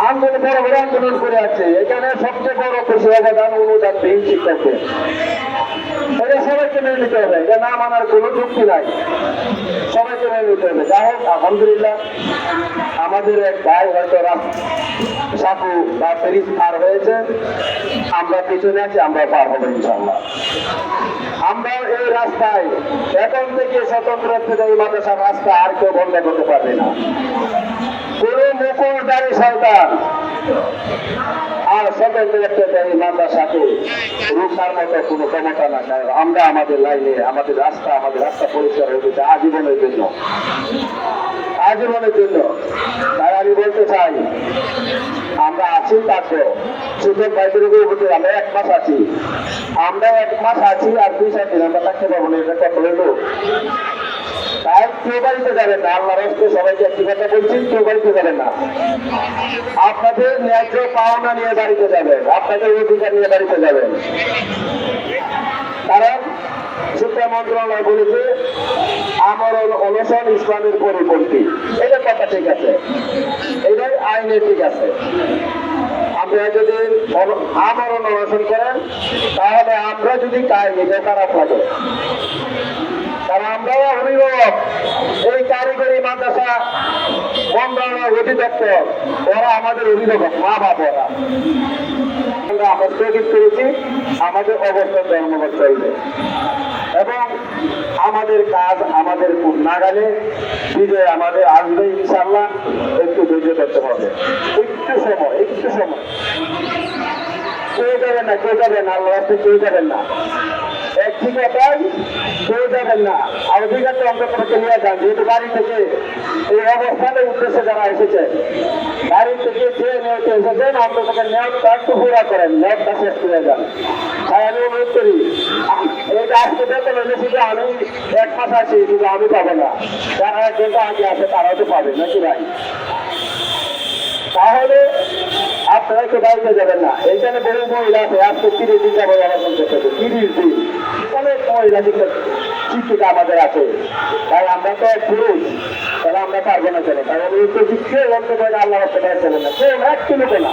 আন্দোলন বড় বড় আন্দোলন করে আছে। এখানে সবচেয়ে বড় খুশি অবদান অনুদানবিহীন শিক্ষকদের। এটা সবাইকে মেনে নিতে হবে, এটা না মানার কোনো যুক্তি নাই, সবাইকে মেনে নিতে হবে। যাই হোক, আলহামদুলিল্লাহ আমাদের এক ভাই হয়তো সাপু বা ফেরিস পার হয়েছে, আমরা পিছনে আছি, আমরা পার হবো ইনশাল্লাহ। আমরা এই রাস্তায় এখন থেকে স্বতন্ত্র এই মাদ্রাসার রাস্তা আর কেউ বন্ধ করতে পারবে না। কোন মুকুটধারী সরকার আর স্বতন্ত্র এই মাদ্রাসাকে রুখার মতো কোনো ক্ষমতা না। কারণ আমরা আমাদের লাইনে আমাদের রাস্তা পরিষ্কার হয়ে গেছে আজীবনের জন্য, আজীবনের জন্য। তাই আমি বলতে চাই, আমরা আছি থাকবো। সুযোগ ভাইদের উপরে আমরা 1 মাস আছি, আমরা 1 মাস আছি, আর 2-4 দিন আমরা থাকতে পারবো না। এটা কত হইল? তাই কেউ বাড়িতে যাবেন না, আল্লাহ রাস্তায় সবাইকে একটি কথা বলছি, কেউ বাড়িতে যাবেন না। আপনাদের ন্যায্য পাওনা নিয়ে বাড়িতে যাবেন, আপনাদের অধিকার নিয়ে বাড়িতে যাবেন। কারণ শিক্ষা মন্ত্রণালয় বলেছে আমরণ অনশন ইসলামের পরিপন্থী। এটা কথা ঠিক আছে, এটাই আইনে ঠিক আছে। আপনারা যদি আমরণ অনশন করেন তাহলে আমরা যদি খাই, এটা খারাপ লাগে। কারণ আমরাও অভিভাবক, এই কারিগরি মাদ্রাসা মন্ত্রণালয় অধিদপ্তর ওরা আমাদের অভিভাবক, মা বাবা। ওরা আমরা স্থগিত করেছি, আমাদের অবস্থান ধর্মঘট চলবে এবং আমাদের কাজ আমাদের খুব নাগালে বিজয় আমাদের আসবে ইনশাল্লাহ। একটু ধৈর্য করতে হবে, একটু সময়। কেউ যাবেন না, আল্লাহ রাস্তায় কেউ যাবেন না, একটি কথাই কেউ যাবেন না। অধিকার তো অন্ততকে নিয়ে যান, যেহেতু বাড়ি থেকে এই অবস্থানের উদ্দেশ্যে যারা এসেছে, বাড়ি থেকে যে নিয়তে এসেছেন অন্ততকে নিয়তটা একটু পুরা করেন, নিয়তটা শেষ করে যান। তাই আমি অনুরোধ করি, এই আজকে বেতন হলে শুধু আমি 1 মাস আছি, শুধু আমি পাবো না, যারা যেটা আগে আছে তারাও তো পাবে নাকি ভাই? তাহলে আপনারা একটু বাড়িতে যাবেন না। এইখানে বহু মহিলা আছে, আজকে 30 দিন যাবো আলোচনা করতেছে, 30 দিন অনেক মহিলা শিক্ষিকা আমাদের আছে। তাই আমরা তো পুরুষ, তাহলে আমরা পারবো না কেন? তাই অনুরোধ করছি, কেউ অন্তত আল্লাহ রাস্তায় যাবেন না, কেউ একটু লোকে না।